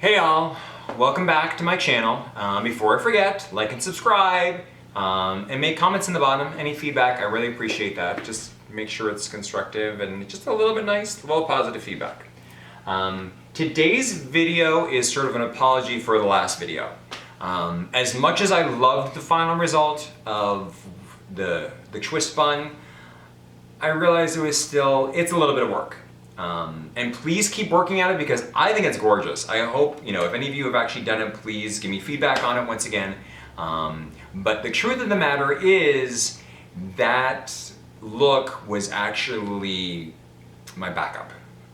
Hey y'all, welcome back to my channel. Before I forget, like and subscribe, and make comments in the bottom. Any feedback, I really appreciate that. Just make sure it's constructive and just a little bit nice, well, positive feedback. Today's video is sort of an apology for the last video. As much as I loved the final result of the twist bun, I realized it's a little bit of work. And please keep working at it because I think it's gorgeous. I hope, if any of you have actually done it, please give me feedback on it once again. But the truth of the matter is that look was actually my backup.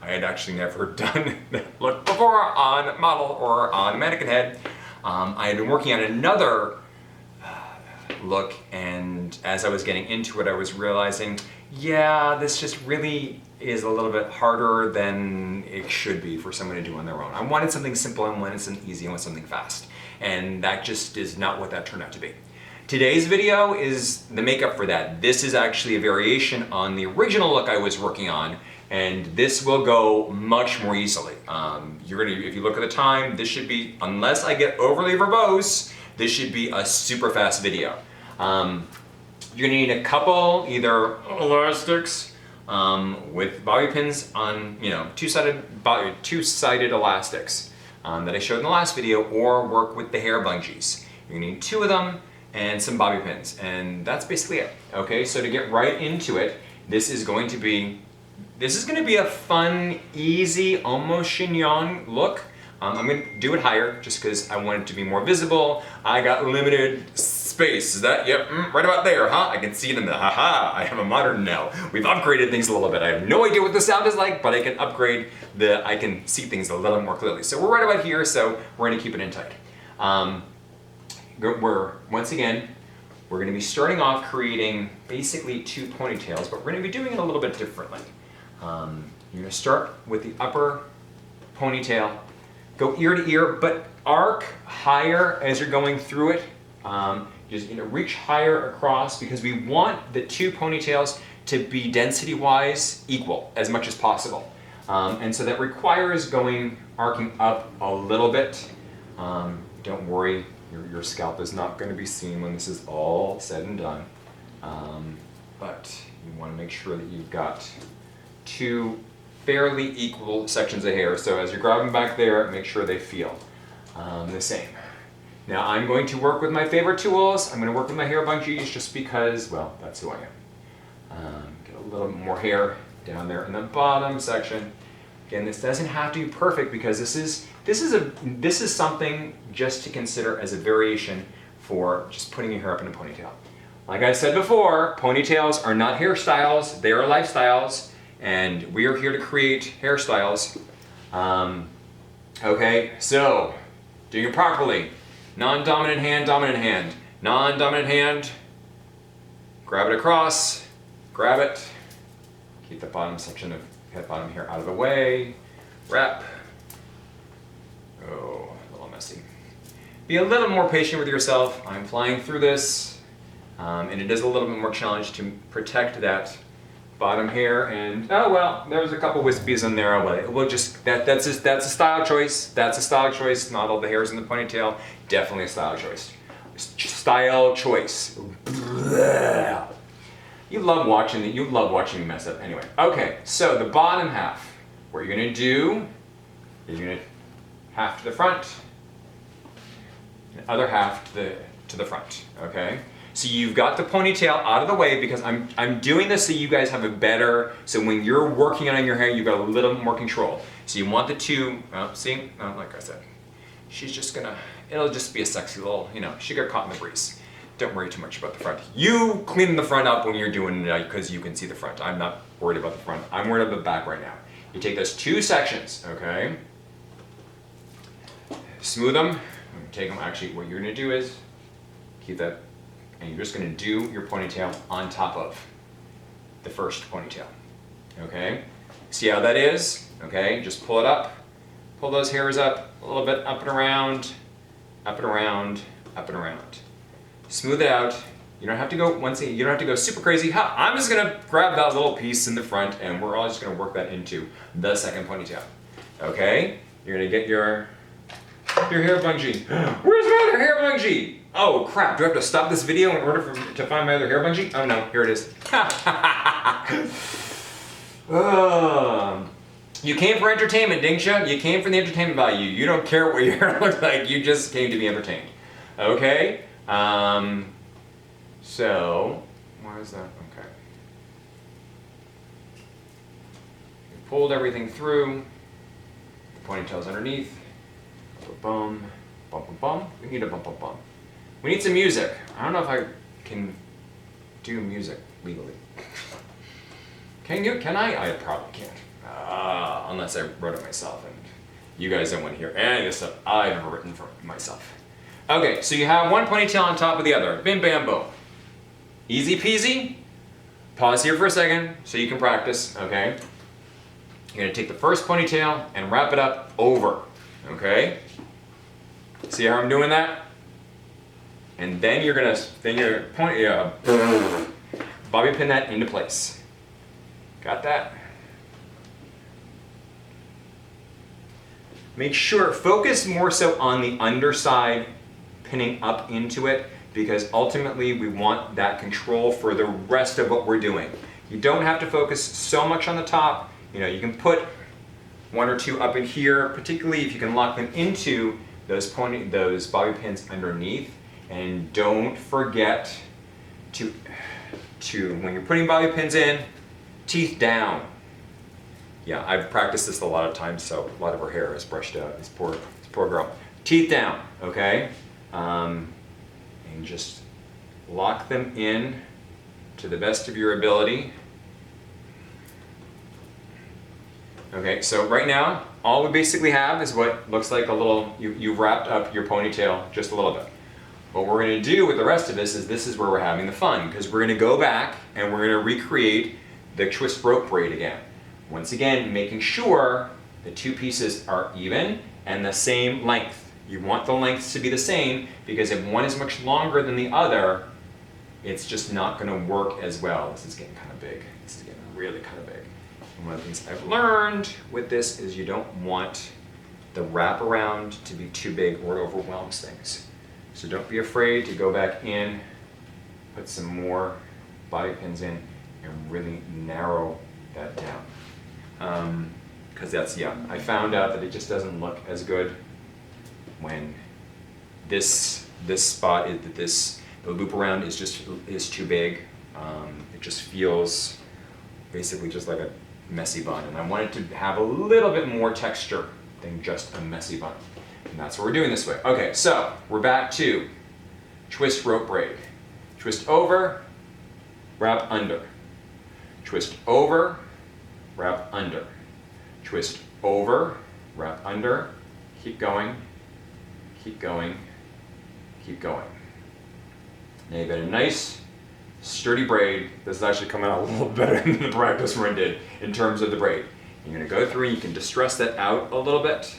I had actually never done that look before on model or on a mannequin head. I had been working on another look, and as I was getting into it, I was realizing, yeah, this just really is a little bit harder than it should be for someone to do on their own. I wanted something simple, I wanted something easy, I wanted something fast. And that just is not what that turned out to be. Today's video is the makeup for that. This is actually a variation on the original look I was working on, and this will go much more easily. If you look at the time, this should be, unless I get overly verbose, this should be a super fast video. You're gonna need a couple, either elastics, with bobby pins on, two-sided elastics that I showed in the last video, or work with the hair bungees. You're gonna need 2 of them and some bobby pins, and that's basically it. Okay, so to get right into it, this is going to be a fun, easy, almost chignon look. I'm going to do it higher just because I want it to be more visible. I got limited space. Is that? Yep, right about there, huh? I can see it in the, haha, I have a modern now. We've upgraded things a little bit. I have no idea what the sound is like, but I can upgrade I can see things a little more clearly. So we're right about here, so we're going to keep it in tight. Once again, we're going to be starting off creating basically 2 ponytails, but we're going to be doing it a little bit differently. You're going to start with the upper ponytail. Go ear to ear, but arc higher as you're going through it. Just reach higher across because we want the 2 ponytails to be density-wise equal as much as possible. And so that requires arcing up a little bit. Don't worry, your scalp is not going to be seen when this is all said and done. But you want to make sure that you've got 2 fairly equal sections of hair. So as you're grabbing back there, make sure they feel the same. Now I'm going to work with my favorite tools. I'm going to work with my hair bungees just because, well, that's who I am. Get a little more hair down there in the bottom section. Again, this doesn't have to be perfect because this is something just to consider as a variation for just putting your hair up in a ponytail. Like I said before, ponytails are not hairstyles, they are lifestyles. And we are here to create hairstyles. Okay, so doing it properly. Non-dominant hand, dominant hand. Non-dominant hand, grab it across, grab it. Keep the bottom section of bottom hair out of the way. Wrap. Oh, a little messy. Be a little more patient with yourself. I'm flying through this, and it is a little bit more challenge to protect that bottom hair, and oh well, there's a couple wispies in there. We'll just that's a style choice. That's a style choice. Not all the hairs in the ponytail. Definitely a style choice. Style choice. You love watching me mess up. Anyway, okay. So the bottom half, what you're gonna do is you're gonna half to the front, and the other half to the front. Okay. So you've got the ponytail out of the way because I'm doing this so you guys have a better, so when you're working on your hair, you've got a little more control. So you want the 2, like I said, it'll just be a sexy little, she got caught in the breeze. Don't worry too much about the front. You clean the front up when you're doing it because you can see the front. I'm not worried about the front. I'm worried about the back right now. You take those 2 sections, okay? Smooth them. Take them, actually, what you're gonna do is keep that, and you're just going to do your ponytail on top of the first ponytail, okay? See how that is? Okay, just pull it up, pull those hairs up a little bit, up and around, up and around, up and around. Smooth it out. You don't have to go you don't have to go super crazy. I'm just going to grab that little piece in the front, and we're all just going to work that into the second ponytail, okay? You're going to get your Your hair bungee. Where's my other hair bungee? Oh crap, do I have to stop this video in order to find my other hair bungee? Oh no, here it is. You came for entertainment, didn't you? You came for the entertainment value. You don't care what your hair looks like, you just came to be entertained. Okay? So, why is that? Okay. We pulled everything through. The ponytail's underneath. Bum, bum, bum, bum. We need a bum, bum, bum. We need some music. I don't know if I can do music legally. Can you? Can I? I probably can't. Unless I wrote it myself, and you guys don't want to hear any of the stuff I've ever written for myself. Okay, so you have one ponytail on top of the other. Bim, bam, boom. Easy peasy. Pause here for a second so you can practice, okay? You're gonna take the first ponytail and wrap it up over, okay? See how I'm doing that? And then you're gonna, bobby pin that into place. Got that? Make sure, focus more so on the underside, pinning up into it, because ultimately we want that control for the rest of what we're doing. You don't have to focus so much on the top. You know, you can put one or two up in here, particularly if you can lock them into those bobby pins underneath. And don't forget to when you're putting bobby pins in, teeth down. Yeah, I've practiced this a lot of times, so a lot of her hair is brushed out. This poor girl. Teeth down, okay? And just lock them in to the best of your ability. Okay, so right now, all we basically have is what looks like a little, you've wrapped up your ponytail just a little bit. What we're gonna do with the rest of this is where we're having the fun, because we're gonna go back and we're gonna recreate the twist rope braid again. Once again, making sure the two pieces are even and the same length. You want the lengths to be the same, because if one is much longer than the other, it's just not gonna work as well. This is getting kind of big. This is getting really kind of big. And one of the things I've learned with this is you don't want the wraparound to be too big or it overwhelms things. So don't be afraid to go back in, put some more bobby pins in, and really narrow that down. Because that's, yeah, I found out that it just doesn't look as good when this spot is the loop around is too big. It just feels basically just like a messy bun, and I wanted to have a little bit more texture than just a messy bun. And that's what we're doing this way. Okay, so we're back to twist rope braid. Twist over, wrap under. Twist over, wrap under. Twist over, wrap under. Keep going, keep going, keep going. Now you've got a nice, sturdy braid. This is actually coming out a little better than the practice run did in terms of the braid. You're gonna go through and you can distress that out a little bit.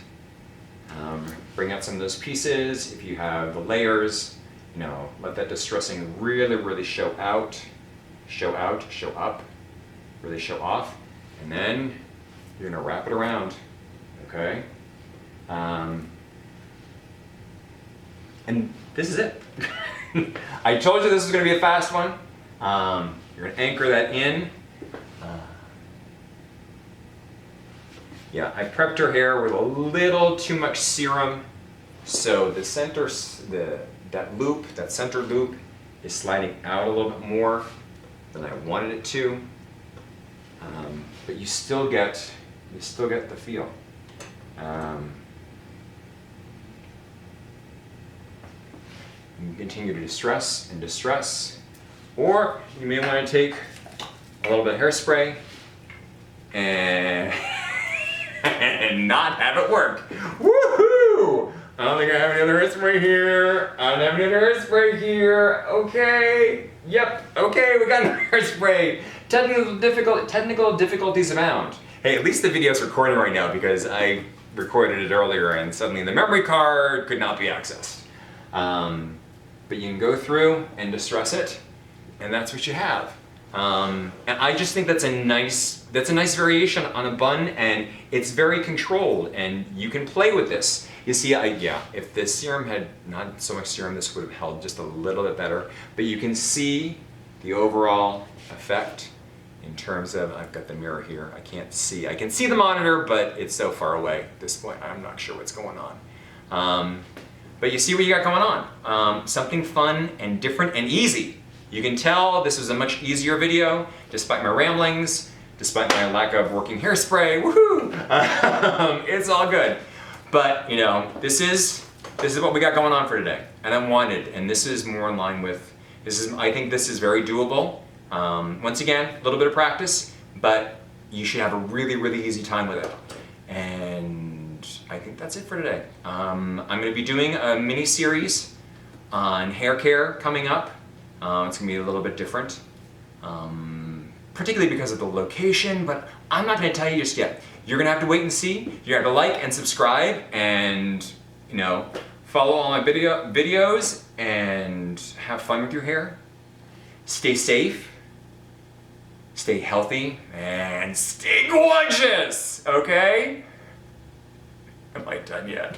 Bring out some of those pieces. If you have the layers, you know, let that distressing really, really show out, show up, really show off, and then you're gonna wrap it around, okay? And this is it. I told you this was gonna be a fast one. You're gonna anchor that in. Yeah, I prepped her hair with a little too much serum, so the center, that center loop is sliding out a little bit more than I wanted it to, but you still get the feel. You continue to distress and distress, or you may want to take a little bit of hairspray and not have it work. Woohoo! I don't think I have any other hairspray here. I don't have any other hairspray here. Okay. Yep. Okay, we got another hairspray. Technical difficulties abound. Hey, at least the video's recording right now because I recorded it earlier and suddenly the memory card could not be accessed. But you can go through and distress it, and that's what you have. And I just think that's a nice variation on a bun, and it's very controlled, and you can play with this. You see, if this serum had not so much serum, this would have held just a little bit better, but you can see the overall effect in terms of, I've got the mirror here, I can't see. I can see the monitor, but it's so far away at this point, I'm not sure what's going on. But you see what you got going on. Something fun and different and easy. You can tell this was a much easier video, despite my ramblings, despite my lack of working hairspray, woohoo! It's all good. But, you know, this is what we got going on for today. And I wanted, and this is more in line with, I think this is very doable. Once again, a little bit of practice, but you should have a really, really easy time with it. And I think that's it for today. I'm going to be doing a mini series on hair care coming up. It's going to be a little bit different, particularly because of the location, but I'm not going to tell you just yet. You're going to have to wait and see. You're going to have to like and subscribe and, you know, follow all my videos and have fun with your hair. Stay safe, stay healthy, and stay gorgeous, okay? Am I done yet?